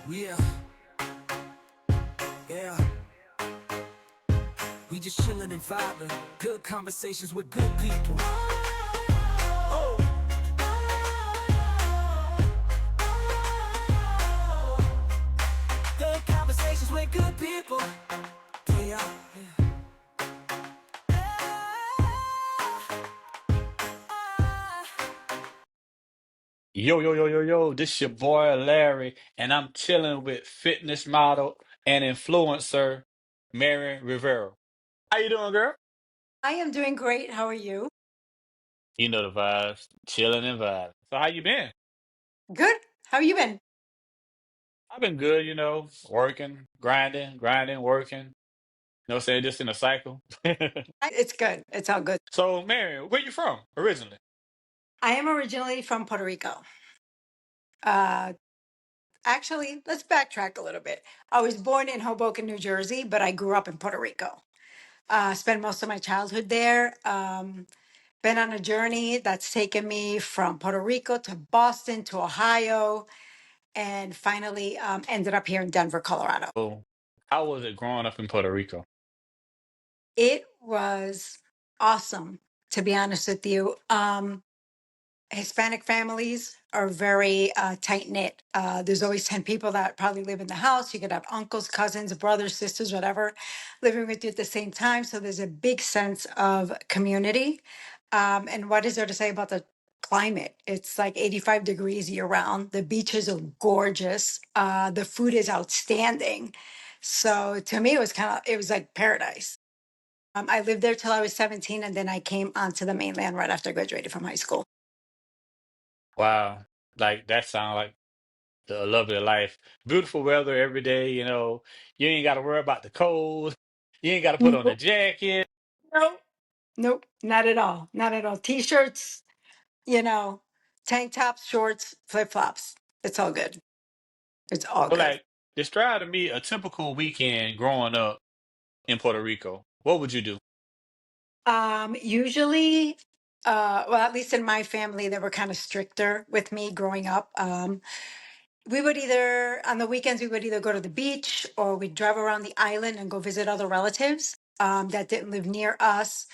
Yeah, yeah. We just chillin' and vibing. Good conversations with good people. Oh, good conversations with good people. Yeah, Yo, yo, yo, yo, yo, this your boy Larry, and I'm chilling with fitness model and influencer Marion Rivera. How you doing, girl? I am doing great. How are you? You know the vibes, chilling and vibing. So how you been? Good. How you been? I've been good, working, grinding, working. What I'm saying, just in a cycle. It's good. It's all good. So, Marion, where you from originally? I am originally from Puerto Rico. Uh, actually, let's backtrack a little bit. I was born in Hoboken, New Jersey, but I grew up in Puerto Rico. Spent most of my childhood there. Been on a journey that's taken me from Puerto Rico to Boston to Ohio, and finally ended up here in Denver, Colorado. So, how was it growing up in Puerto Rico? It was awesome, to be honest with you. Hispanic families are very tight knit. There's always 10 people that probably live in the house. You could have uncles, cousins, brothers, sisters, whatever, living with you at the same time. So there's a big sense of community. And what is there to say about the climate? It's like 85 degrees year round. The beaches are gorgeous. The food is outstanding. So to me, it was like paradise. I lived there till I was 17, and then I came onto the mainland right after I graduated from high school. Wow, like that sound like the lovely life. Beautiful weather every day, You ain't got to worry about the cold. You ain't got to put on a Nope. jacket. Nope. Nope. Not at all. Not at all. T-shirts, you know, tank tops, shorts, flip-flops. It's all good. It's all So, good. like, describe to me a typical weekend growing up in Puerto Rico. What would you do? Usually, well, at least in my family, they were kind of stricter with me growing up. We would either, on the weekends, we would either go to the beach or we'd drive around the island and go visit other relatives that didn't live near us,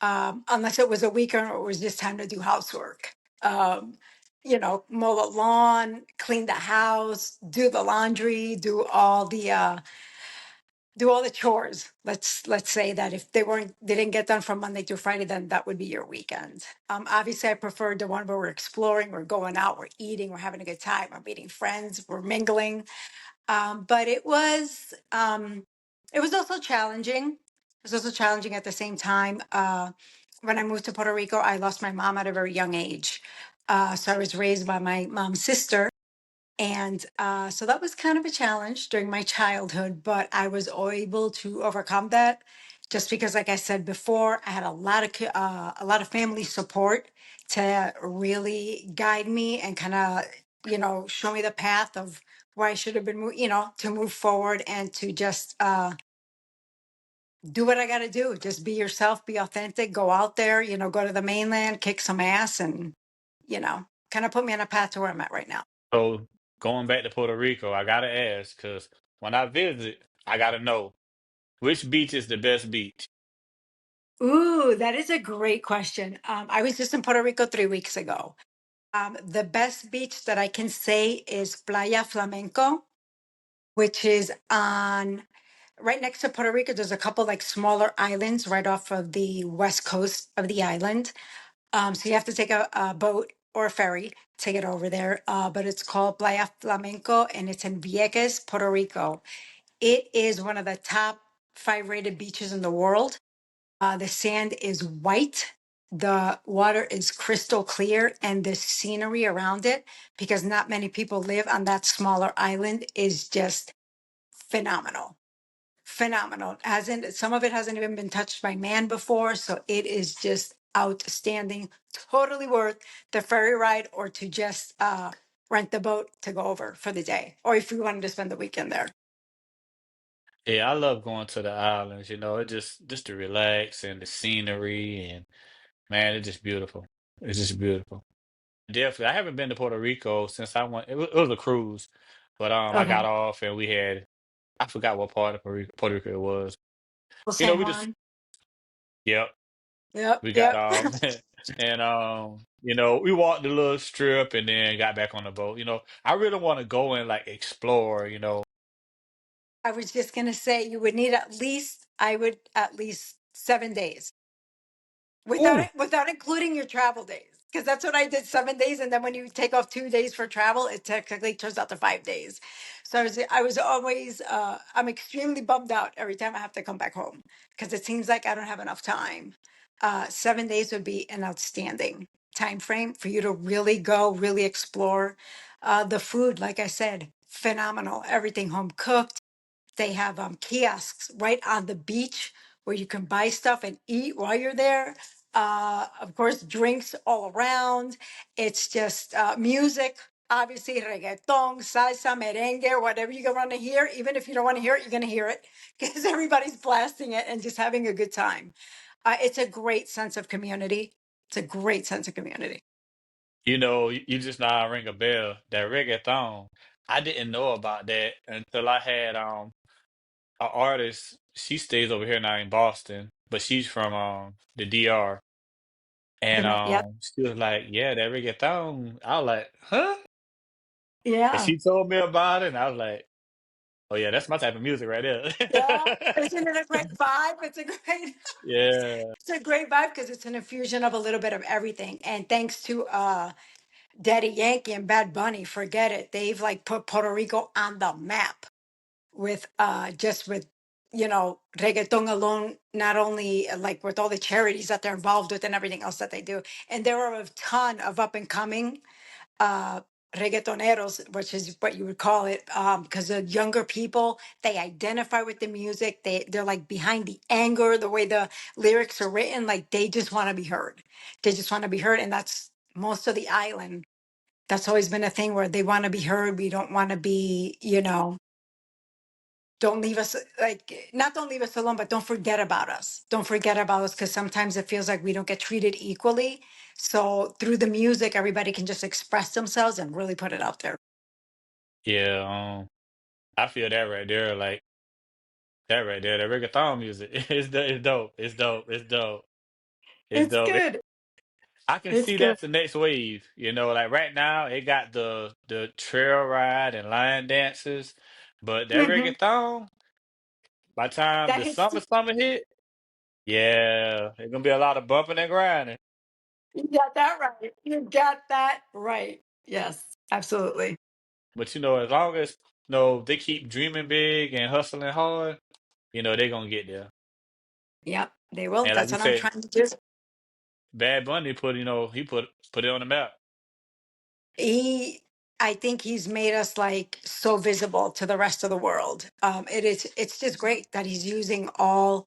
unless it was a weekend or it was just time to do housework. Um, Mow the lawn, clean the house, do the laundry, do all the chores. Let's say that if they didn't get done from Monday to Friday, then that would be your weekend. Obviously, I preferred the one where we're exploring, we're going out, we're eating, we're having a good time, we're meeting friends, we're mingling. But it was also challenging. It was also challenging at the same time. When I moved to Puerto Rico, I lost my mom at a very young age. So I was raised by my mom's sister. And so that was kind of a challenge during my childhood, but I was able to overcome that just because, like I said before, I had a lot of family support to really guide me and kind of, show me the path of where I should have been, to move forward and to just do what I got to do. Just be yourself, be authentic, go out there, go to the mainland, kick some ass, and, kind of put me on a path to where I'm at right now. So, going back to Puerto Rico, I gotta ask because when I visit, I gotta know which beach is the best beach. Ooh, that is a great question. I was just in Puerto Rico 3 weeks ago. The best beach that I can say is Playa Flamenco, which is on right next to Puerto Rico. There's a couple like smaller islands right off of the west coast of the island. So you have to take a boat or a ferry to get over there. But it's called Playa Flamenco and it's in Vieques, Puerto Rico. It is one of the top five rated beaches in the world. The sand is white. The water is crystal clear, and the scenery around it, because not many people live on that smaller island, is just phenomenal. Phenomenal. Hasn't Some of it hasn't even been touched by man before, so it is just outstanding. Totally worth the ferry ride, or to just rent the boat to go over for the day, or if you wanted to spend the weekend there. Yeah, I love going to the islands, it just to relax and the scenery and man, it's just beautiful. It's just beautiful. Definitely. I haven't been to Puerto Rico since I went. It was a cruise. But I got Okay. off and we had I forgot what part of Puerto Rico it was. Well, You know, San we just Juan. yep, Yep. we got Yep. off and you know, we walked the little strip and then got back on the boat. You know, I really want to go and like explore, you know. I was just gonna say you would need at least, I would at least 7 days without Ooh, it, without including your travel days. Because that's what I did, 7 days, and then when you take off 2 days for travel, it technically turns out to 5 days. So I was always I'm extremely bummed out every time I have to come back home because it seems like I don't have enough time. 7 days would be an outstanding time frame for you to really go, really explore. The food, like I said, phenomenal. Everything home cooked. They have kiosks right on the beach where you can buy stuff and eat while you're there. Of course, drinks all around. It's just music, obviously, reggaeton, salsa, merengue, whatever you're going to hear. Even if you don't want to hear it, you're going to hear it because everybody's blasting it and just having a good time. It's a great sense of community. It's a great sense of community. you know, you just now ring a bell. That reggaeton. I didn't know about that until I had an artist. She stays over here now in Boston, but she's from the DR. And Yeah, she was like, "Yeah, that reggaeton." I was like, "Huh?" And yeah, she told me about it, and I was like, "Oh yeah, that's my type of music right there." yeah. Isn't it a great vibe? It's a great. Yeah, It's a great vibe because it's an infusion of a little bit of everything. And thanks to Daddy Yankee and Bad Bunny, forget it. They've like put Puerto Rico on the map with just with reggaeton alone, not only like with all the charities that they're involved with and everything else that they do. And there are a ton of up and coming uh reggaetoneros, which is what you would call it, because the younger people, they identify with the music, they're like behind the anger, the way the lyrics are written, like they just want to be heard. They just want to be heard, and that's most of the island. That's always been a thing where they want to be heard. We don't want to be, don't leave us, like, not don't leave us alone, but don't forget about us. Don't forget about us, because sometimes it feels like we don't get treated equally. So through the music, everybody can just express themselves and really put it out there. yeah. I feel that right there, like that right there. That reggaeton music it's dope. It's dope. It's dope. It's It's dope. good. I can It's see good. that's the next wave. You know, like right now it got the trail ride and line dances, but that Hmm. reggaeton, by the time That the hits. summer hit, yeah, it's gonna be a lot of bumping and grinding. You got that right. You got that right. Yes, absolutely. But you know, as long as they keep dreaming big and hustling hard, you know, they're gonna get there. Yep, they will. And like That's you what I'm said, trying to do. Bad Bunny put, he put it on the map. He, I think he's made us like so visible to the rest of the world. It's just great that he's using all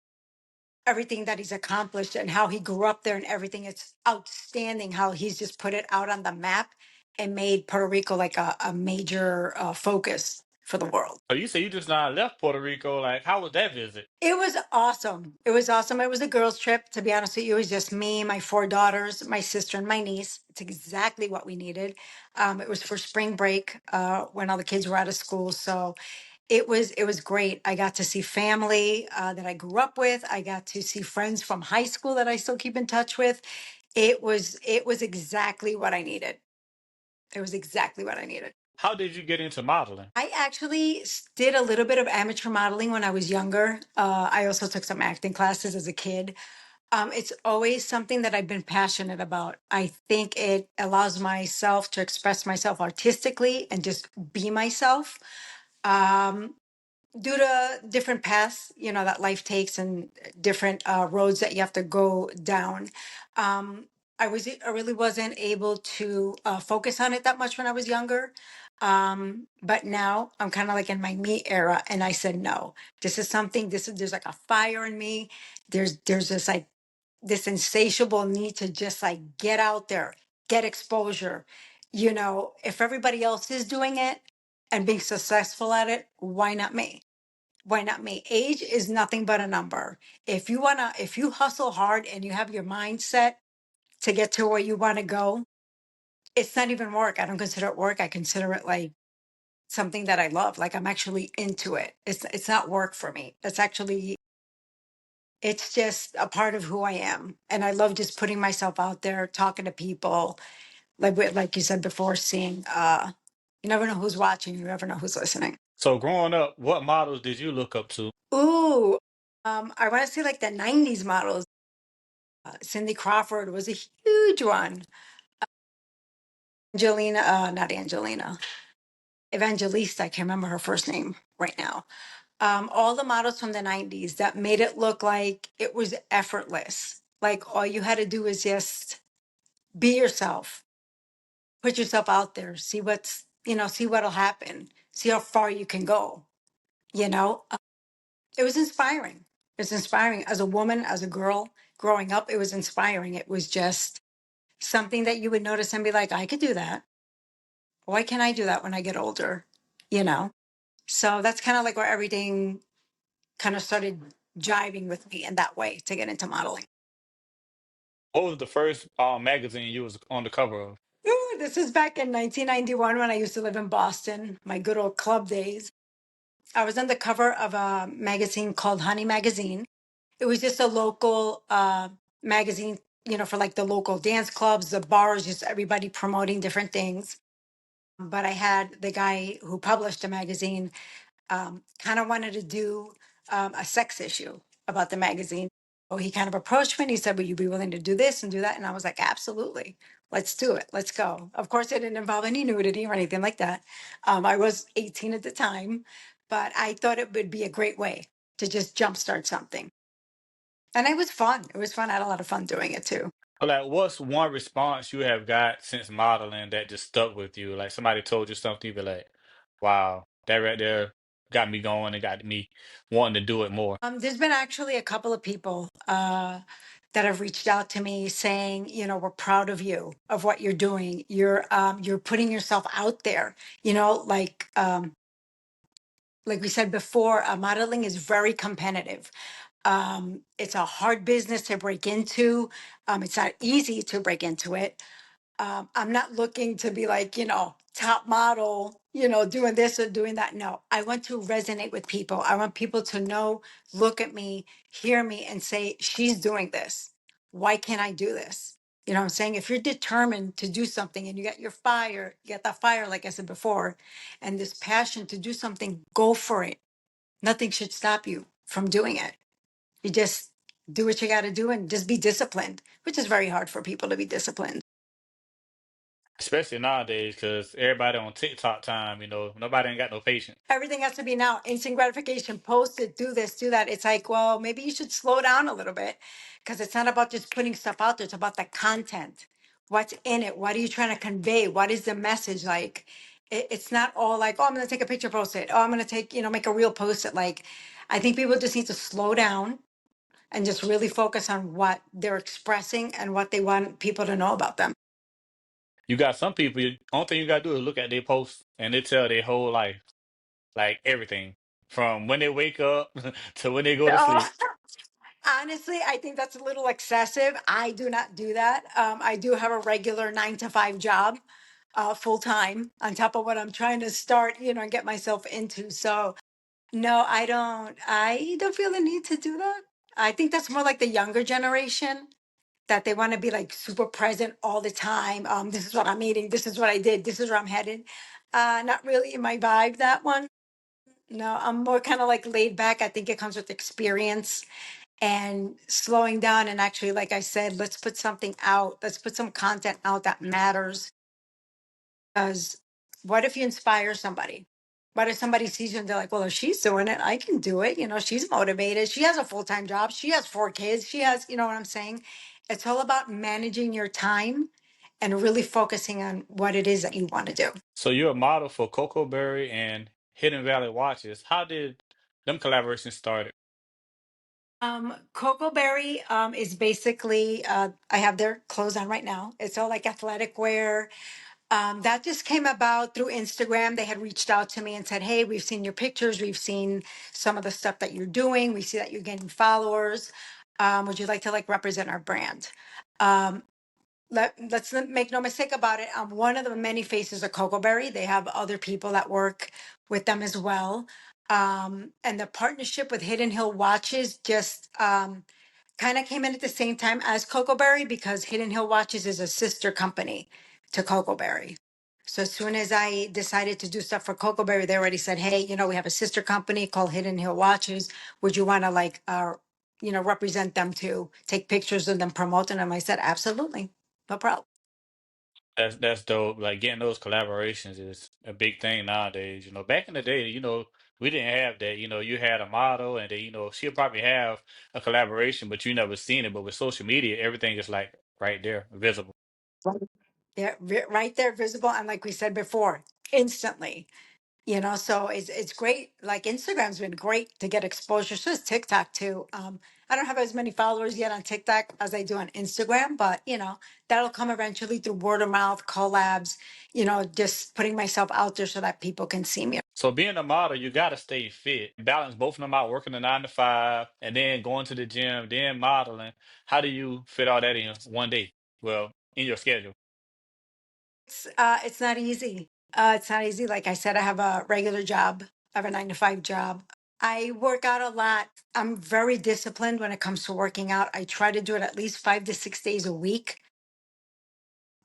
everything that he's accomplished and how he grew up there and everything. It's outstanding how he's just put it out on the map and made Puerto Rico like a major focus for the world. So you say you just now left Puerto Rico. Like, how was that visit? It was awesome. It was awesome. It was a girls' trip. To be honest with you, it was just me, my four daughters, my sister, and my niece. It's exactly what we needed. It was for spring break when all the kids were out of school. So it was great. I got to see family that I grew up with. I got to see friends from high school that I still keep in touch with. It was exactly what I needed. It was exactly what I needed. How did you get into modeling? I actually did a little bit of amateur modeling when I was younger. I also took some acting classes as a kid. It's always something that I've been passionate about. I think it allows myself to express myself artistically and just be myself. Um, Due to different paths, that life takes and different roads that you have to go down. Um, I really wasn't able to focus on it that much when I was younger. But now I'm kind of like in my me era, and I said no. This is something. There's like a fire in me. There's this like this insatiable need to just like get out there, get exposure. If everybody else is doing it and being successful at it, why not me? Why not me? Age is nothing but a number. If you hustle hard and you have your mindset to get to where you want to go, it's not even work. I don't consider it work. I consider it like something that I love. Like I'm actually into it. It's not work for me. It's just a part of who I am. And I love just putting myself out there, talking to people, like you said before, seeing you never know who's watching, you never know who's listening. So growing up, what models did you look up to? Ooh, I want to say like the 90s models. Cindy Crawford was a huge one. Angelina, not Angelina, Evangelista, I can't remember her first name right now. All the models from the 90s that made it look like it was effortless. Like all you had to do is just be yourself, put yourself out there, see see what'll happen, see how far you can go. You know, it was inspiring. It's inspiring as a woman, as a girl growing up. It was inspiring. It was just something that you would notice and be like, I could do that. Why can't I do that when I get older? You know? So that's kind of like where everything kind of started jiving with me in that way to get into modeling. What was the first magazine you was on the cover of? Ooh, this is back in 1991 when I used to live in Boston, my good old club days. I was on the cover of a magazine called Honey Magazine. It was just a local magazine, for like the local dance clubs, the bars, just everybody promoting different things. But I had the guy who published the magazine kind of wanted to do a sex issue about the magazine. Oh, he kind of approached me and he said, "Would you be willing to do this and do that?" And I was like, "Absolutely. Let's do it. Let's go." Of course, it didn't involve any nudity or anything like that. I was 18 at the time, but I thought it would be a great way to just jumpstart something. And it was fun. It was fun. I had a lot of fun doing it too. Or like, what's one response you have got since modeling that just stuck with you? Like somebody told you something, you be like, "Wow, that right there got me going and got me wanting to do it more." There's been actually a couple of people that have reached out to me saying, we're proud of you, of what you're doing. You're putting yourself out there. Like we said before, modeling is very competitive. It's a hard business to break into. It's not easy to break into it. I'm not looking to be like, top model, doing this or doing that. No, I want to resonate with people. I want people to know, look at me, hear me, and say, she's doing this. Why can't I do this? You know what I'm saying? If you're determined to do something and you got your fire, you got that fire, like I said before, and this passion to do something, go for it. Nothing should stop you from doing it. You just do what you got to do and just be disciplined, which is very hard for people to be disciplined. Especially nowadays, because everybody on TikTok time, nobody ain't got no patience. Everything has to be now instant gratification, post it, do this, do that. It's like, well, maybe you should slow down a little bit because it's not about just putting stuff out there. It's about the content. What's in it? What are you trying to convey? What is the message? Like, it's not all like, oh, I'm going to take a picture, post it. Oh, I'm going to take, make a reel, post it. Like, I think people just need to slow down and just really focus on what they're expressing and what they want people to know about them. You got some people, only thing you gotta do is look at their posts and they tell their whole life, like everything, from when they wake up to when they go to Oh, sleep. honestly, I think that's a little excessive. I do not do that. I do have a regular 9 to 5 job, full time, on top of what I'm trying to start, and get myself into. So, no, I don't. I don't feel the need to do that. I think that's more like the younger generation that they want to be like super present all the time. This is what I'm eating. This is what I did. This is where I'm headed. Not really in my vibe, that one. No, I'm more kind of like laid back. I think it comes with experience and slowing down and actually, like I said, let's put something out, let's put some content out that matters. Because what if you inspire somebody? What if somebody sees you and they're like, well, if she's doing it, I can do it. She's motivated, she has a full-time job, she has 4 kids, she has, you know what I'm saying? It's all about managing your time and really focusing on what it is that you want to do. So you're a model for Coco Berry and Hidden Valley Watches. How did them collaborations started? Coco Berry is basically I have their clothes on right now. It's all like athletic wear. That just came about through Instagram. They had reached out to me and said, "Hey, we've seen your pictures. We've seen some of the stuff that you're doing. We see that you're getting followers. Would you like to like represent our brand?" Um, let's not make no mistake about it. I'm one of the many faces of Cocoa Berry. They have other people that work with them as well. And the partnership with Hidden Hill Watches just kind of came in at the same time as Cocoa Berry because Hidden Hill Watches is a sister company to Cocoa Berry. So as soon as I decided to do stuff for Cocoa Berry, they already said, "Hey, we have a sister company called Hidden Hill Watches. Would you want to represent them to take pictures of them, promoting them?" I said, "Absolutely, no problem." That's dope. Like getting those collaborations is a big thing nowadays. Back in the day, we didn't have that. You had a model, and then she'll probably have a collaboration, but you never seen it. But with social media, everything is like right there, visible. Right. Yeah, right there, visible, and like we said before, instantly. So it's great. Like Instagram's been great to get exposure. So is TikTok too. I don't have as many followers yet on TikTok as I do on Instagram, but that'll come eventually through word of mouth, collabs, just putting myself out there so that people can see me. So being a model, you gotta stay fit, balance both of them out, working a 9 to 5, and then going to the gym, then modeling. How do you fit all that in one day? Well, in your schedule. It's not easy. It's not easy. Like I said, I have a regular job. I have a 9 to 5 job. I work out a lot. I'm very disciplined when it comes to working out. I try to do it at least 5 to 6 days a week.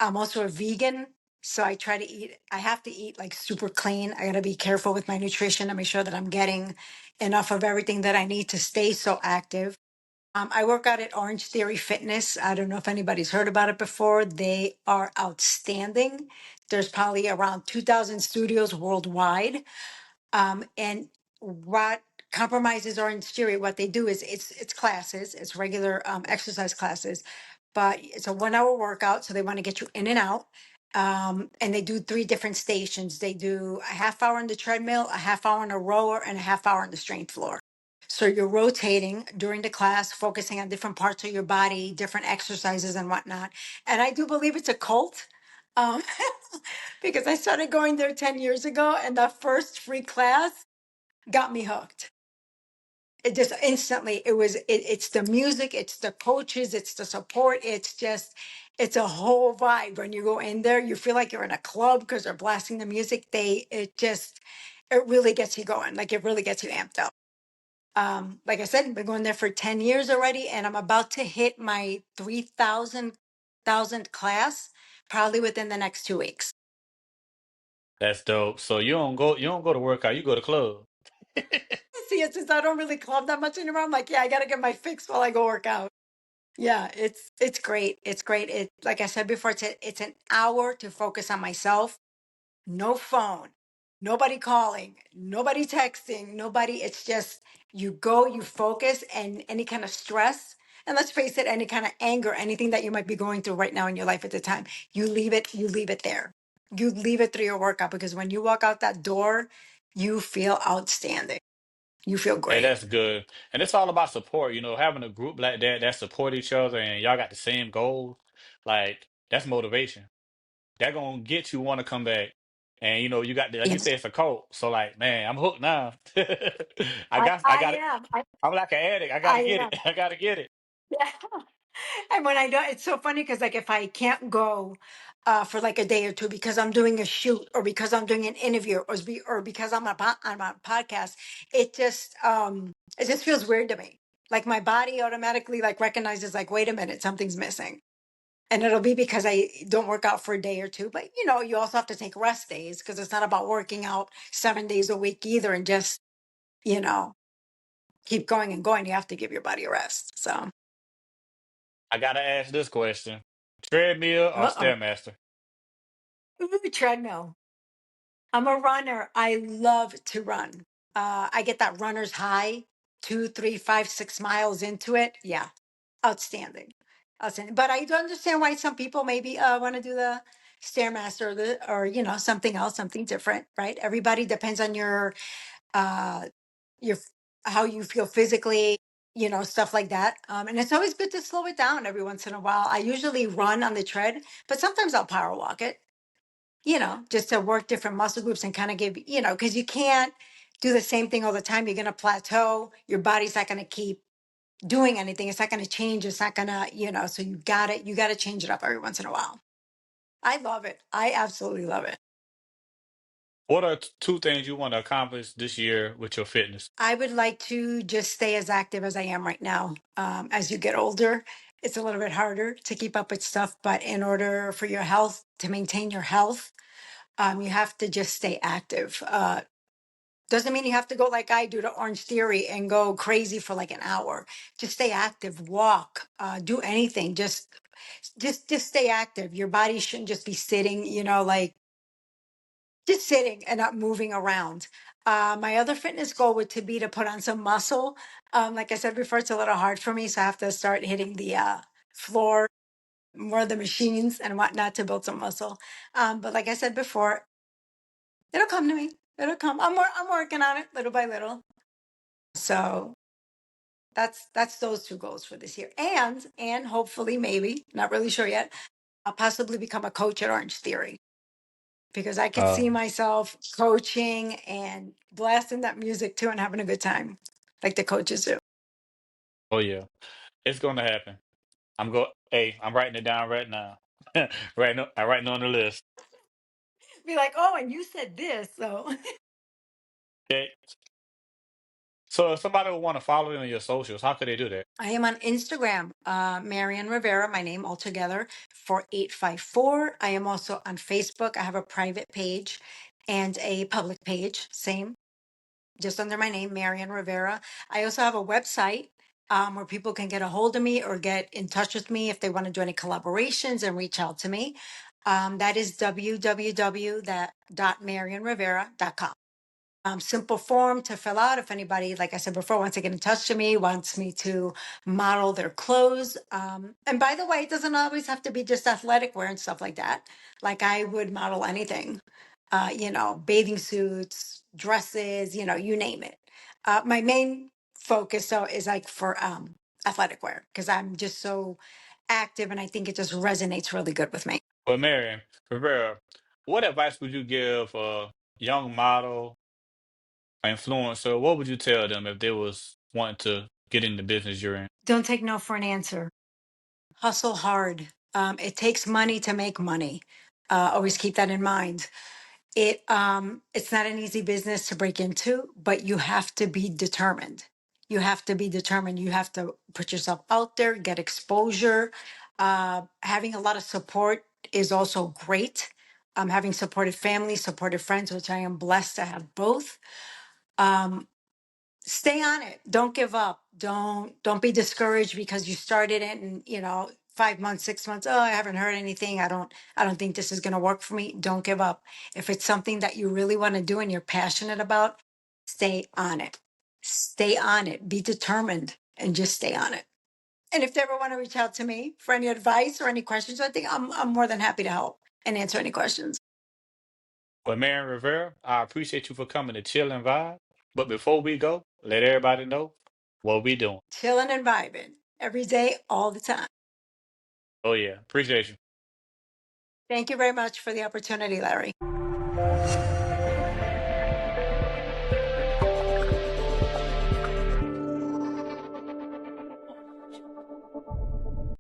I'm also a vegan, so I try to eat. I have to eat like super clean. I got to be careful with my nutrition to make sure that I'm getting enough of everything that I need to stay so active. I work out at Orange Theory Fitness. I don't know if anybody's heard about it before. They are outstanding. There's probably around 2,000 studios worldwide. And what compromises Orange Theory, what they do is it's classes, it's regular exercise classes, but it's a 1 hour workout. So they want to get you in and out. And they do 3 different stations. They do a half hour on the treadmill, a half hour on a rower, and a half hour on the strength floor. So you're rotating during the class, focusing on different parts of your body, different exercises and whatnot. And I do believe it's a cult. Um, because I started going there 10 years ago, and that first free class got me hooked. It just instantly, it's the music, it's the coaches, it's the support, it's a whole vibe. When you go in there, you feel like you're in a club because they're blasting the music. It really gets you going. Like it really gets you amped up. Like I said, I've been going there for 10 years already, and I'm about to hit my 3,000th class probably within the next 2 weeks. That's dope. So you don't go to workout, you go to club. See, it's just I don't really club that much anymore. I'm like, yeah, I gotta get my fix while I go work out. Yeah, it's great. It's great. It like I said before, it's an hour to focus on myself. No phone, nobody calling, nobody texting, nobody. It's just you go, you focus, and any kind of stress, and let's face it, any kind of anger, anything that you might be going through right now in your life at the time, you leave it there. You leave it through your workout because when you walk out that door, you feel outstanding. You feel Hey, great. that's good. And it's all about support, having a group like that support each other and y'all got the same goals. Like that's motivation. That gonna get you want to come back. And you got like you Yes, said, it's a cult. So like, man, I'm hooked now. I I got it. am. I'm like an addict. I gotta I get it. am. I gotta get it. Yeah. And when I do, it's so funny because like if I can't go for like a day or two because I'm doing a shoot or because I'm doing an interview or because I'm on a podcast, it just feels weird to me. Like my body automatically like recognizes like, wait a minute, something's missing. And it'll be because I don't work out for a day or two. But you also have to take rest days because it's not about working out 7 days a week either and just, you know, keep going and going. You have to give your body a rest. So, I gotta ask this question: treadmill or uh-oh. stairmaster? Ooh, treadmill. I'm a runner. I love to run. I get that runner's high, 2, 3, 5, 6 miles into it. Yeah, outstanding. Outstanding. But I do understand why some people maybe want to do the Stairmaster or something else, something different, right? Everybody depends on uh your how you feel physically, stuff like that. And it's always good to slow it down every once in a while. I usually run on the tread, but sometimes I'll power walk it, just to work different muscle groups and kind of give, because you can't do the same thing all the time. You're going to plateau. Your body's not going to keep, doing anything. It's not going to change. It's not going to, so you got to change it up every once in a while. I love it. I absolutely love it. What are two things you want to accomplish this year with your fitness? I would like to just stay as active as I am right now. As you get older, it's a little bit harder to keep up with stuff, but in order for your health to maintain your health, you have to just stay active. Doesn't mean you have to go like I do to Orange Theory and go crazy for like an hour. Just stay active, walk, do anything. Just stay active. Your body shouldn't just be sitting, like just sitting and not moving around. My other fitness goal would to be to put on some muscle. Like I said before, it's a little hard for me, so I have to start hitting the floor, more of the machines and whatnot to build some muscle. But like I said before, it'll come to me. It'll come. I'm working on it little by little. So that's those two goals for this year, and hopefully, maybe not really sure yet, I'll possibly become a coach at Orange Theory, because I could see Uh, myself coaching and blasting that music too and having a good time like the coaches do. oh yeah, it's gonna happen. I'm go. Hey, I'm writing it down right now. Right, no, I'm writing on the list. Be like, oh, and you said this, so Okay. So if somebody would want to follow you on your socials, how could they do that? I am on Instagram, Marion Rivera, my name altogether, for 854. I am also on Facebook. I have a private page and a public page, same, just under my name, Marion Rivera. I also have a website where people can get a hold of me or get in touch with me if they want to do any collaborations and reach out to me. That is www.marionrivera.com. Simple form to fill out if anybody, like I said before, wants to get in touch to me, wants me to model their clothes. And by the way, it doesn't always have to be just athletic wear and stuff like that. Like I would model anything, bathing suits, dresses, you name it. My main focus though is like for athletic wear, because I'm just so active and I think it just resonates really good with me. Well, Marion Rivera, what advice would you give a young model, influencer? What would you tell them if they was wanting to get in the business you're in? Don't take no for an answer. Hustle hard. It takes money to make money. Always keep that in mind. It's not an easy business to break into, but you have to be determined. You have to be determined. You have to put yourself out there, get exposure. Having a lot of support is also great. Having supportive family, supportive friends, which I am blessed to have both. Um, Stay on it. Don't give up. Don't be discouraged because you started it and 5 months, 6 months, oh, I haven't heard anything. I don't think this is going to work for me. Don't give up. If it's something that you really want to do and you're passionate about, stay on it. Stay on it. Be determined and just stay on it. And if they ever want to reach out to me for any advice or any questions, I think I'm more than happy to help and answer any questions. Well, Marion Rivera, I appreciate you for coming to chill and vibe. But before we go, let everybody know what we doing. Chilling and vibing every day, all the time. Oh yeah, appreciate you. Thank you very much for the opportunity, Larry.